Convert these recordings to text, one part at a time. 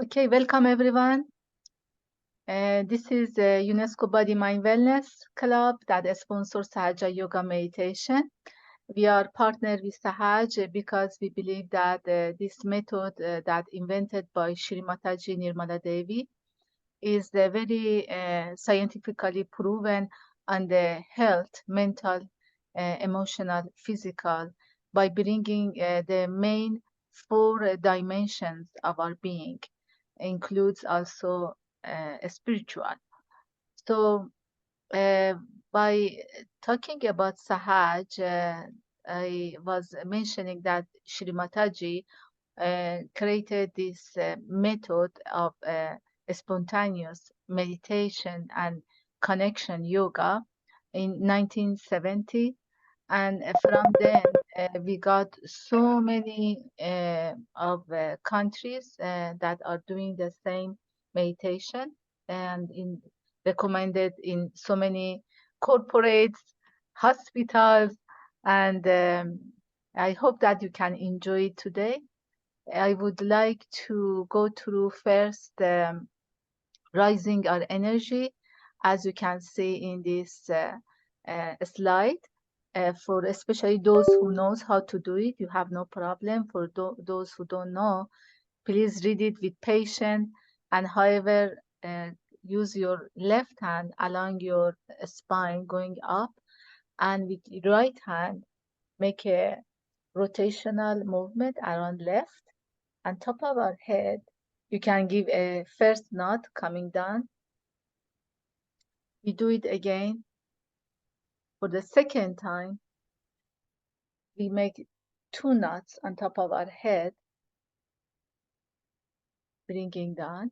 Okay, welcome everyone. This is the UNESCO Body Mind Wellness Club that sponsors Sahaja Yoga Meditation. We are partnered with Sahaj because we believe that this method that invented by Shri Mataji Nirmala Devi is very scientifically proven on the health, mental, emotional, physical, by bringing the main four dimensions of our being, includes also spiritual. So, uh, by talking about Sahaj, I was mentioning that Shri Mataji created this method of spontaneous meditation and connection yoga in 1970. And from then, we got so many of countries that are doing the same meditation and in recommended in so many corporates, hospitals, and I hope that you can enjoy it today. I would like to go through first rising our energy, as you can see in this slide. For especially those who knows how to do it, you have no problem. For those who don't know, please read it with patience and however use your left hand along your spine going up and with your right hand make a rotational movement around left on top of our head. You can give a first knot coming down. We do it again. For the second time, we make two knots on top of our head, bringing down.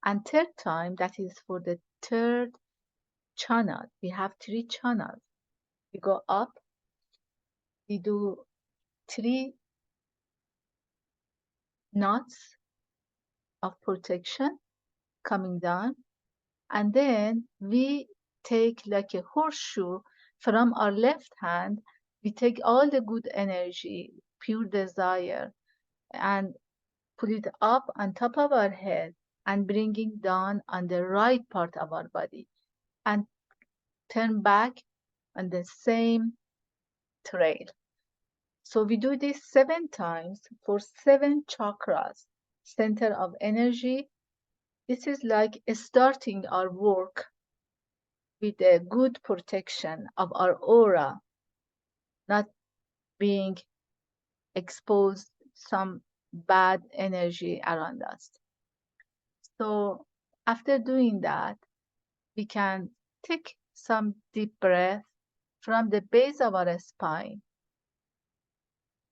And third time, that is for the third channel. We have three channels. We go up, we do three knots of protection coming down, and then we take like a horseshoe from our left hand. We take all the good energy, pure desire, and put it up on top of our head and bringing down on the right part of our body and turn back on the same trail. So we do this 7 times for 7 chakras, center of energy. This is like starting our work with a good protection of our aura, not being exposed some bad energy around us. So after doing that, we can take some deep breath from the base of our spine,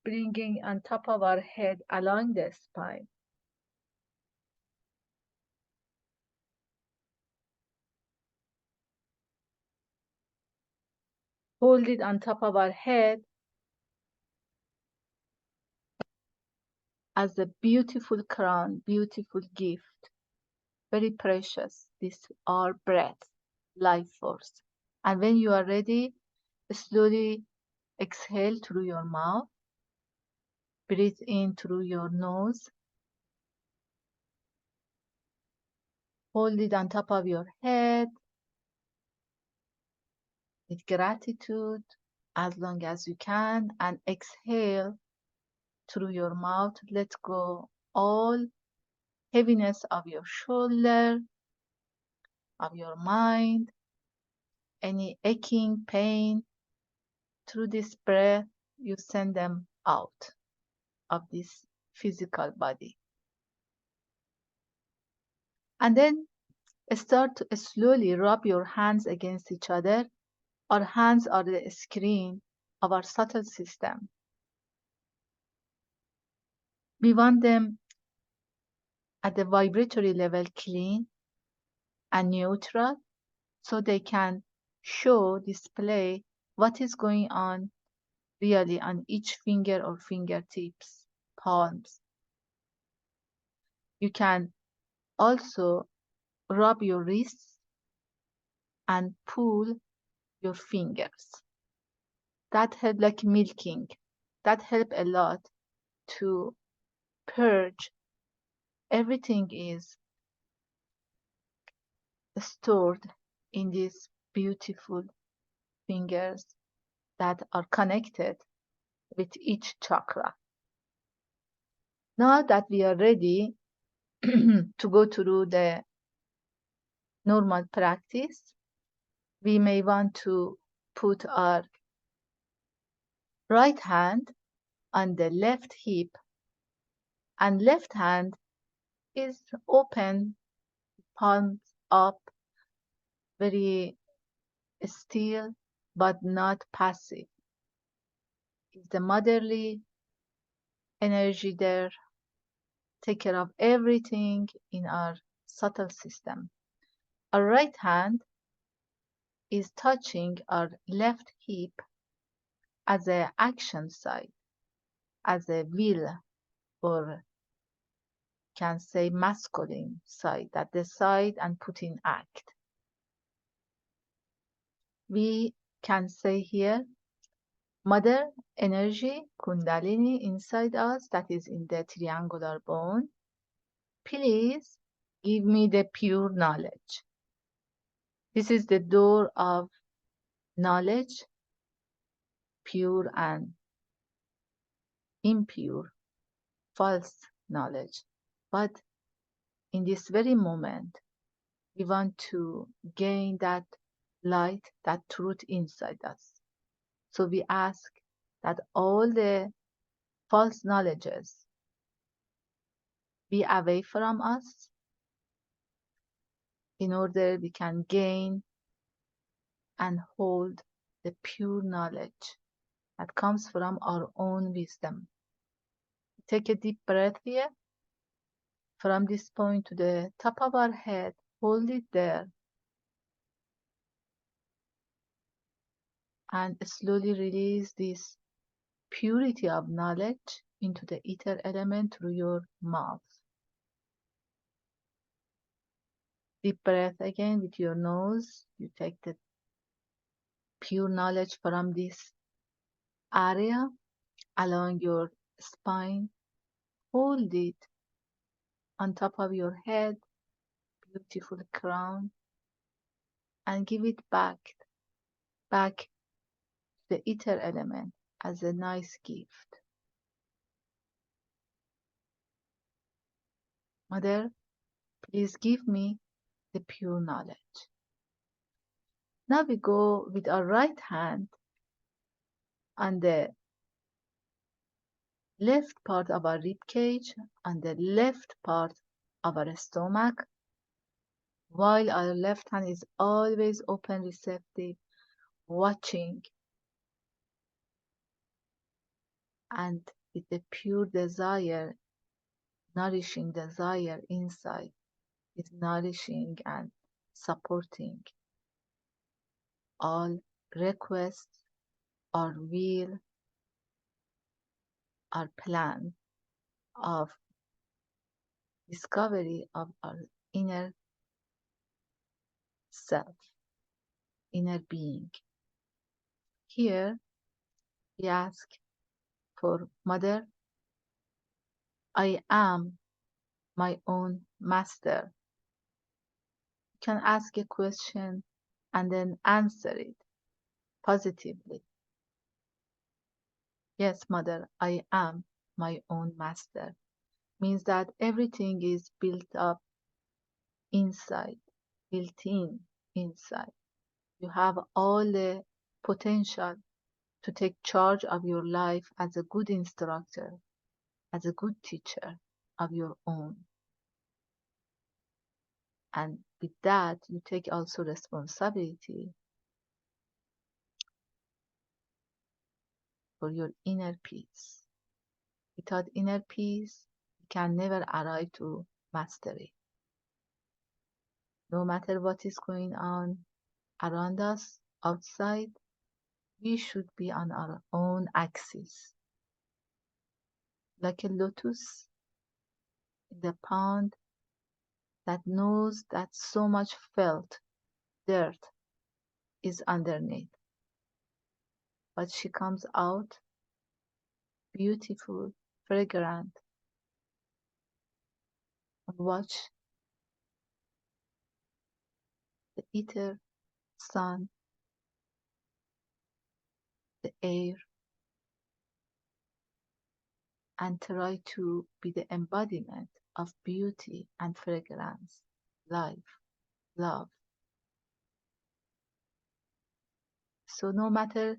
bringing on top of our head along the spine. Hold it on top of our head as a beautiful crown, beautiful gift, very precious. This our breath, life force. And when you are ready, slowly exhale through your mouth, breathe in through your nose, hold it on top of your head with gratitude as long as you can, and exhale through your mouth. Let go all heaviness of your shoulder, of your mind, any aching pain. Through this breath, you send them out of this physical body. And then start to slowly rub your hands against each other. Our hands are the screen of our subtle system. We want them at the vibratory level clean and neutral so they can show, display what is going on really on each finger or fingertips, palms. You can also rub your wrists and pull your fingers. That help like milking. That help a lot to purge Everything is stored in these beautiful fingers that are connected with each chakra. Now that we are ready to go through the normal practice, we may want to put our right hand on the left hip, and left hand is open, palms up, very still but not passive. Is the motherly energy there? Take care of everything in our subtle system. Our right hand is touching our left hip as a action side, as a will, or can say masculine side that decide and put in act. We can say here mother energy, kundalini inside us that is in the triangular bone. Please give me the pure knowledge. This is the door of knowledge, pure and impure, false knowledge. But in this very moment, we want to gain that light, that truth inside us. So we ask that all the false knowledges be away from us in order we can gain and hold the pure knowledge that comes from our own wisdom. Take a deep breath here. From this point to the top of our head, hold it there and slowly release this purity of knowledge into the ether element through your mouth. Deep breath again with your nose. You take the pure knowledge from this area along your spine. Hold it on top of your head, beautiful crown, and give it back to the ether element as a nice gift. Mother, please give me the pure knowledge. Now we go with our right hand on the left part of our rib cage, on the left part of our stomach, while our left hand is always open, receptive, watching, and with the pure desire, nourishing desire inside, is nourishing and supporting all requests, our will, our plan of discovery of our inner self, inner being. Here we ask for Mother, I am my own master. You can ask a question and then answer it positively. Yes, Mother, I am my own master. Means that everything is built up inside, built in inside. You have all the potential to take charge of your life as a good instructor, as a good teacher of your own. And with that, you take also responsibility for your inner peace. Without inner peace, you can never arrive to mastery. No matter what is going on around us, outside, we should be on our own axis. Like a lotus in the pond that knows that so much felt dirt is underneath. But she comes out beautiful, fragrant, Watch the ether, sun, the air, and try to be the embodiment of beauty and fragrance, life, love. So no matter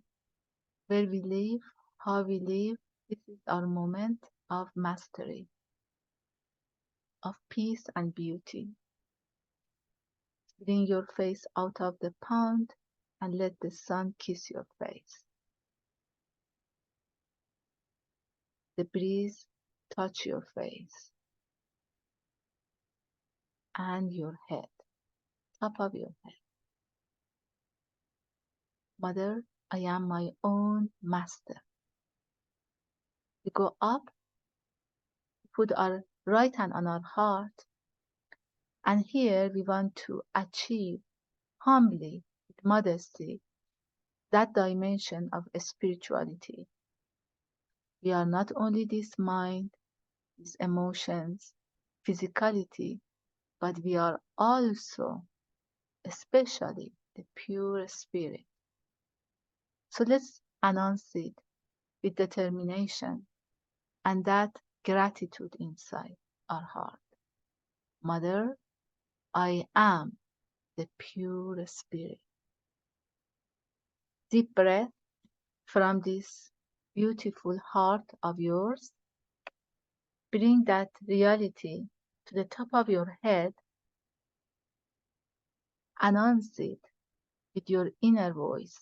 where we live, how we live, this is our moment of mastery, of peace and beauty. Bring your face out of the pond and let the sun kiss your face. The breeze touch your face and your head, top of your head. Mother, I am my own master. We go up, put our right hand on our heart, and here we want to achieve humbly, with modesty, that dimension of spirituality. We are not only this mind, these emotions, physicality, but we are also, especially, the pure spirit. So let's announce it with determination and that gratitude inside our heart. Mother, I am the pure spirit. Deep breath from this beautiful heart of yours. Bring that reality to the top of your head. Announce it with your inner voice,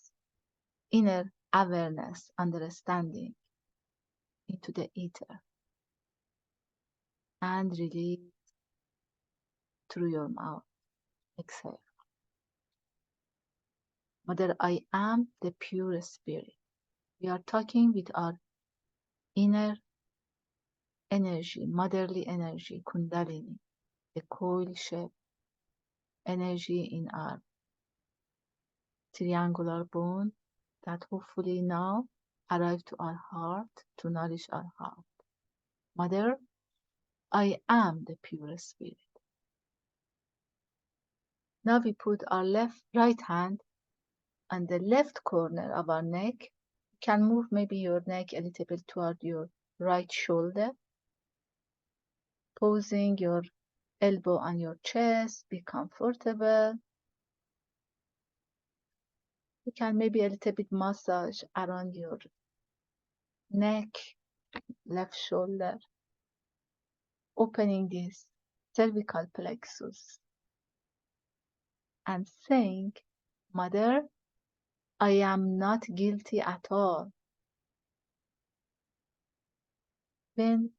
inner awareness, understanding into the ether and release through your mouth. Exhale. Mother, I am the pure spirit. We are talking with our inner energy, motherly energy, Kundalini, the coil shape energy in our triangular bone that hopefully now arrive to our heart to nourish our heart. Mother, I am the pure spirit. Now we put our right hand on the left corner of our neck. You can move maybe your neck a little bit toward your right shoulder, posing your elbow on your chest, be comfortable. You can maybe a little bit massage around your neck, left shoulder, opening this cervical plexus and saying, Mother, I am not guilty at all. When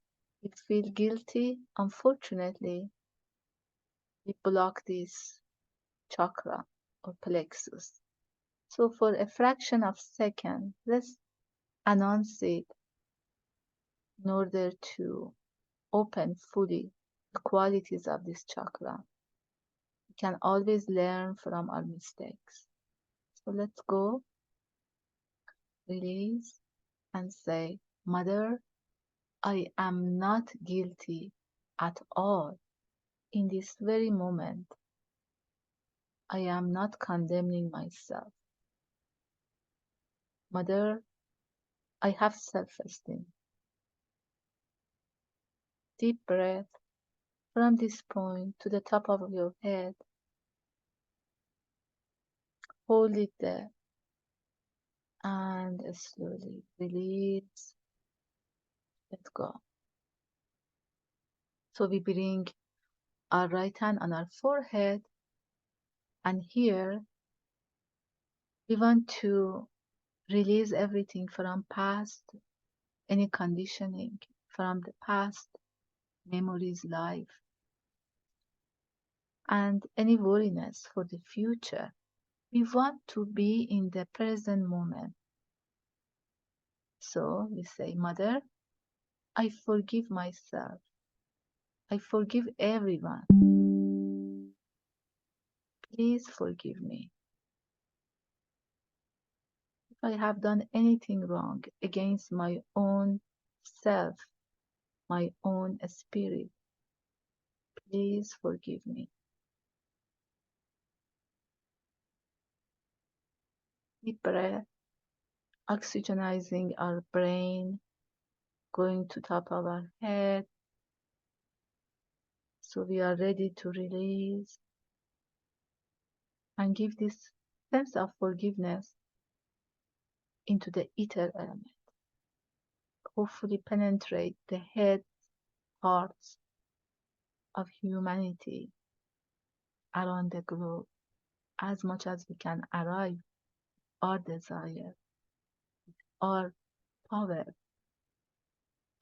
we feel guilty, unfortunately, we block this chakra or plexus. So for a fraction of a second, let's announce it in order to open fully the qualities of this chakra. We can always learn from our mistakes. So let's go, release, and say, Mother, I am not guilty at all in this very moment. I am not condemning myself. Mother, I have self-esteem. Deep breath from this point to the top of your head. Hold it there and slowly release. Let go. So we bring our right hand on our forehead, and here we want to release everything from past, any conditioning from the past, memories, life, and any worriness for the future. We want to be in the present moment. So we say, Mother, I forgive myself. I forgive everyone. Please forgive me. If I have done anything wrong against my own self, my own spirit, Please forgive me. Deep breath, oxygenizing our brain, going to top of our head. So we are ready to release and give this sense of forgiveness into the ether element. Hopefully penetrate the head parts of humanity around the globe as much as we can arrive our desire, our power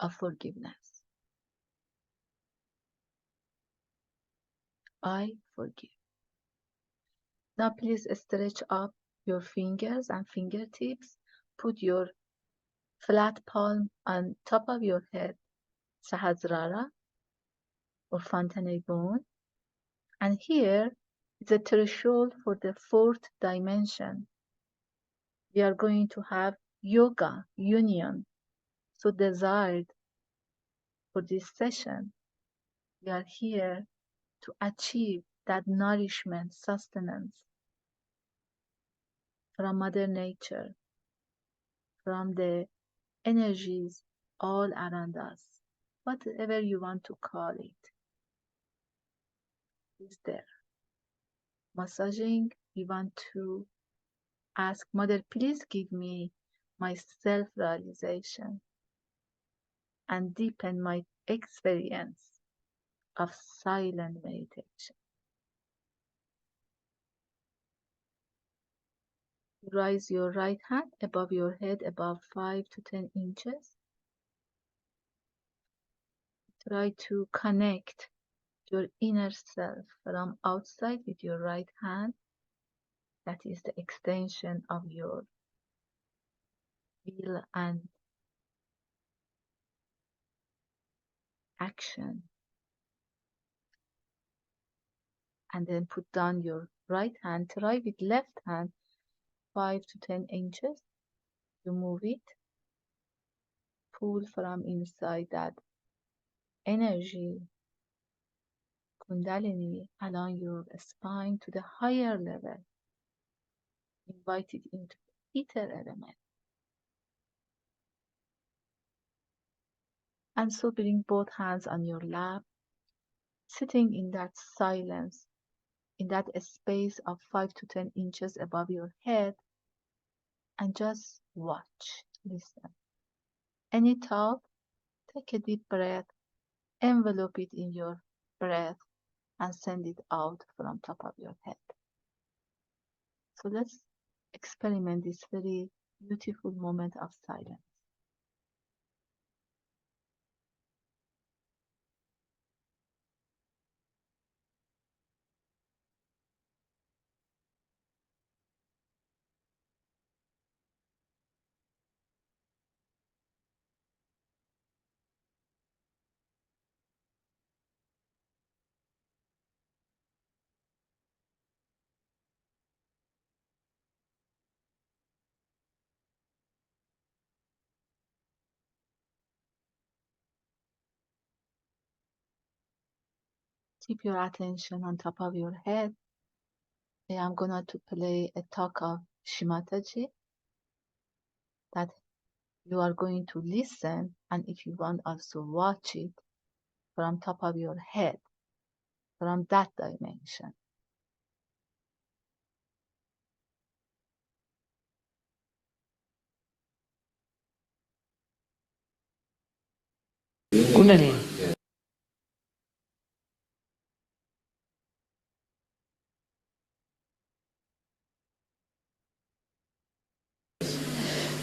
of forgiveness. I forgive. Now please stretch up your fingers and fingertips. Put your flat palm on top of your head, Sahasrara or fontanelle bone. And here is a threshold for the fourth dimension. We are going to have yoga union, so desired for this session. We are here to achieve that nourishment, sustenance from Mother Nature, from the energies all around us, whatever you want to call it, is there. Massaging, we want to ask Mother, please give me my self-realization and deepen my experience of silent meditation. Raise your right hand above your head, above 5 to 10 inches. Try to connect your inner self from outside with your right hand. That is the extension of your will and action. And then put down your right hand. Try with left hand 5 to 10 inches. You move it. Pull from inside that energy, Kundalini, along your spine to the higher level. Invite it into the ether element. And so bring both hands on your lap, sitting in that silence, in that space of 5 to 10 inches above your head, and just watch, listen. Any thought, take a deep breath, envelope it in your breath, and send it out from top of your head. So let's experiment this very beautiful moment of silence. Keep your attention on top of your head. I am going to play a talk of Shimataji that you are going to listen, and if you want also watch it from top of your head, from that dimension. Kundalini.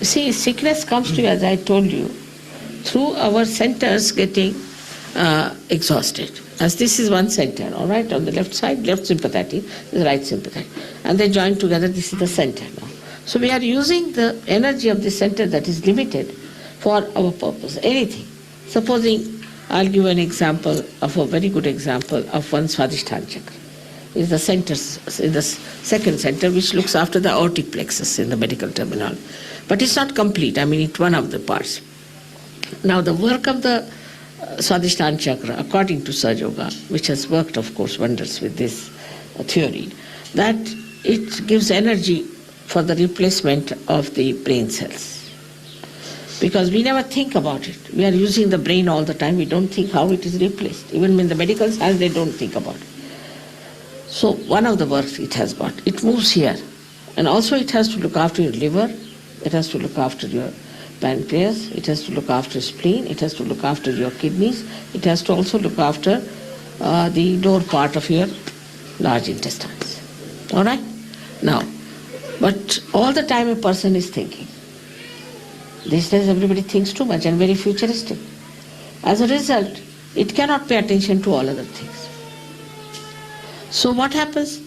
See, sickness comes to you, as I told you, through our centers getting exhausted. As this is one center, all right, on the left side, left sympathetic, the right sympathetic. And they join together, this is the center now. So we are using the energy of the center that is limited for our purpose, anything. Supposing, I'll give an example of a very good example of one Swadhisthana chakra. Is the center, in the second center, which looks after the aortic plexus in the medical terminology. But it's not complete, I mean it's one of the parts. Now the work of the Swadhisthana chakra, according to Sahaja Yoga, which has worked, of course, wonders with this theory, that it gives energy for the replacement of the brain cells. Because we never think about it. We are using the brain all the time. We don't think how it is replaced. Even when the medical science, they don't think about it. So one of the works it has got. It moves here. And also it has to look after your liver. It has to look after your pancreas. It has to look after spleen. It has to look after your kidneys. It has to also look after the lower part of your large intestines. All right? Now, but all the time a person is thinking. These days everybody thinks too much and very futuristic. As a result, it cannot pay attention to all other things. So what happens?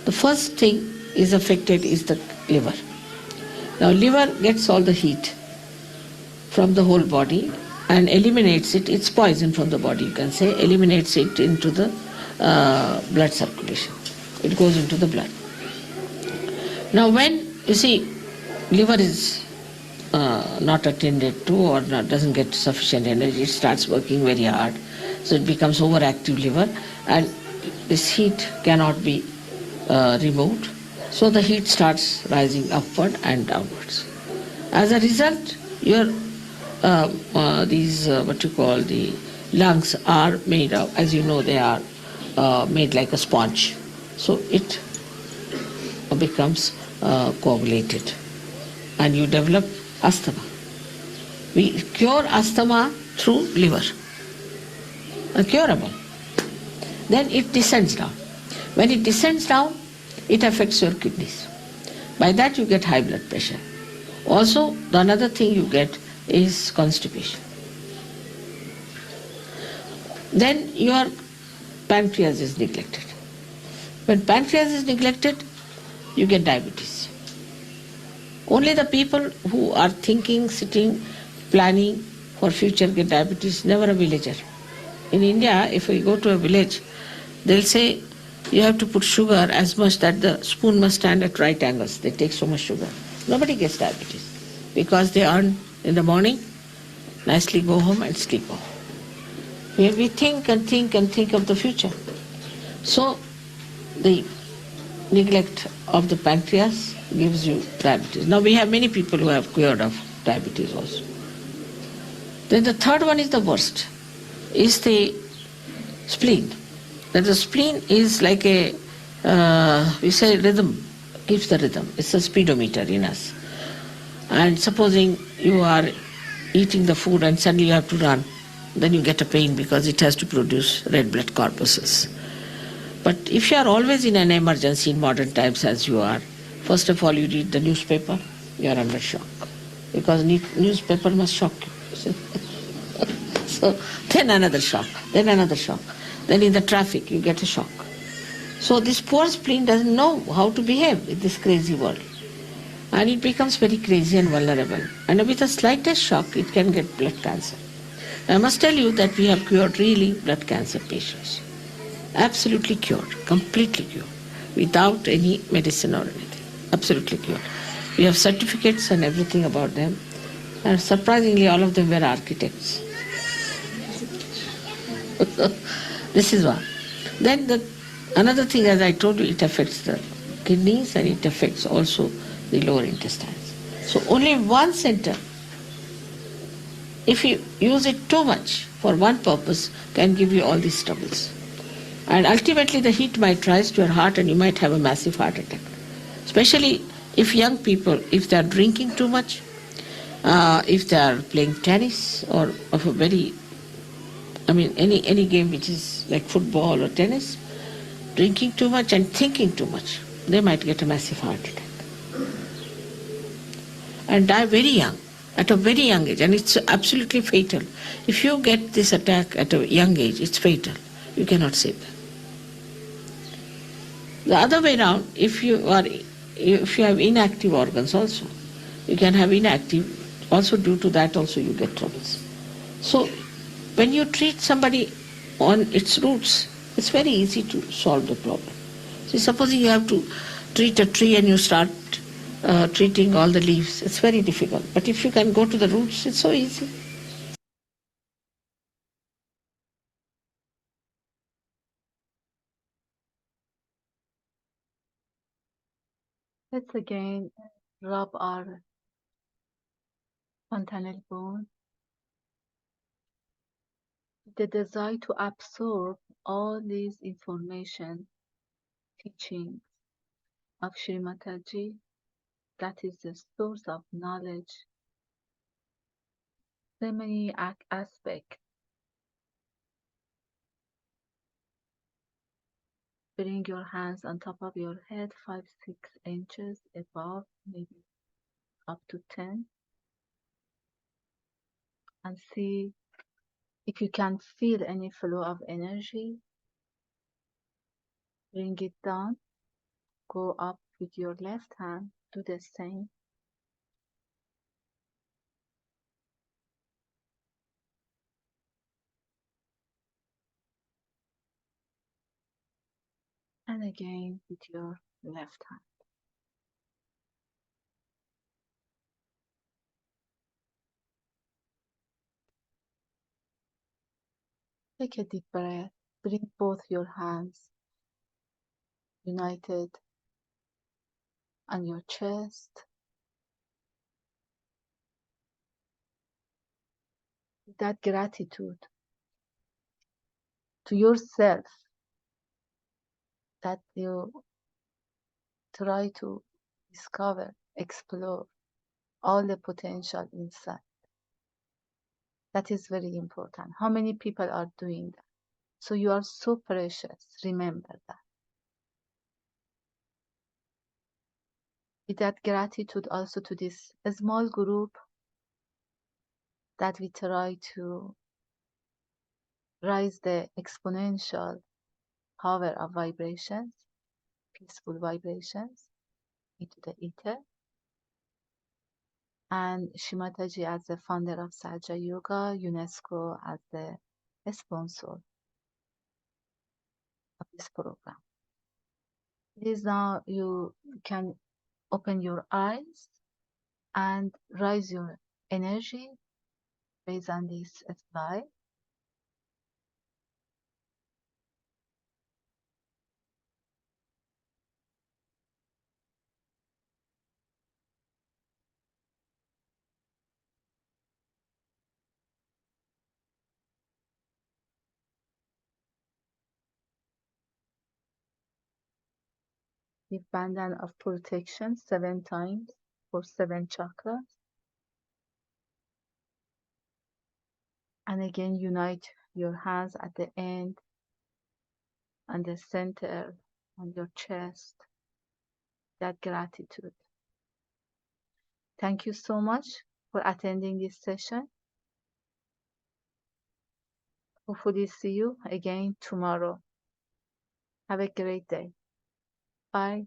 The first thing is affected is the liver. Now liver gets all the heat from the whole body and eliminates it. It's poison from the body, you can say, eliminates it into the blood circulation. It goes into the blood. Now when, you see, liver is not attended to or doesn't get sufficient energy, it starts working very hard. So it becomes overactive liver and this heat cannot be removed. So the heat starts rising upward and downwards. As a result, your what you call the lungs are made of, as you know, they are made like a sponge. So it becomes coagulated and you develop asthma. We cure asthma through liver. Curable. Then it descends down. When it descends down, it affects your kidneys. By that you get high blood pressure. Also, the another thing you get is constipation. Then your pancreas is neglected. When pancreas is neglected, you get diabetes. Only the people who are thinking, sitting, planning for future get diabetes, never a villager. In India, if we go to a village, they'll say you have to put sugar as much that the spoon must stand at right angles. They take so much sugar. Nobody gets diabetes because they earn in the morning, nicely go home and sleep off. We think and think and think of the future. So the neglect of the pancreas gives you diabetes. Now we have many people who have cured of diabetes also. Then the third one is the worst, is the spleen. That the spleen is like a, we say rhythm, keeps the rhythm. It's a speedometer in us. And supposing you are eating the food and suddenly you have to run, then you get a pain because it has to produce red blood corpuscles. But if you are always in an emergency in modern times as you are, first of all you read the newspaper, you are under shock. Because newspaper must shock you. So then another shock, then another shock. Then in the traffic you get a shock. So this poor spleen doesn't know how to behave in this crazy world. And it becomes very crazy and vulnerable. And with the slightest shock it can get blood cancer. I must tell you that we have cured really blood cancer patients. Absolutely cured, completely cured, without any medicine or anything. Absolutely cured. We have certificates and everything about them. And surprisingly, all of them were architects. This is one. Then another thing, as I told you, it affects the kidneys and it affects also the lower intestines. So only one center, if you use it too much for one purpose, can give you all these troubles. And ultimately the heat might rise to your heart and you might have a massive heart attack. Especially if young people, if they are drinking too much, if they are playing tennis or of a very, any game which is like football or tennis, drinking too much and thinking too much, they might get a massive heart attack. And die very young, at a very young age, and it's absolutely fatal. If you get this attack at a young age, it's fatal. You cannot save them. The other way around, if you have inactive organs also, you can have inactive, also due to that also you get troubles. So when you treat somebody on its roots, it's very easy to solve the problem. See, supposing you have to treat a tree and you start treating all the leaves, it's very difficult. But if you can go to the roots, it's so easy. Let's again rub our fontanel bone, the desire to absorb all these information, teachings of Shri Mataji, that is the source of knowledge, so many aspects. Bring your hands on top of your head, 5-6 inches above, maybe up to 10, and see if you can feel any flow of energy. Bring it down, go up with your left hand, do the same. And again with your left hand. Take a deep breath. Bring both your hands united on your chest. That gratitude to yourself that you try to discover, explore all the potential inside. That is very important. How many people are doing that? So you are so precious. Remember that. With that gratitude also to this small group that we try to raise the exponential power of vibrations, peaceful vibrations into the ether. And Shimataji as the founder of Sahaja Yoga, UNESCO as the sponsor of this program. Please now you can open your eyes and raise your energy based on this slide. Give bandana of protection 7 times for 7 chakras. And again, unite your hands at the end and the center on your chest. That gratitude. Thank you so much for attending this session. Hopefully see you again tomorrow. Have a great day. Bye.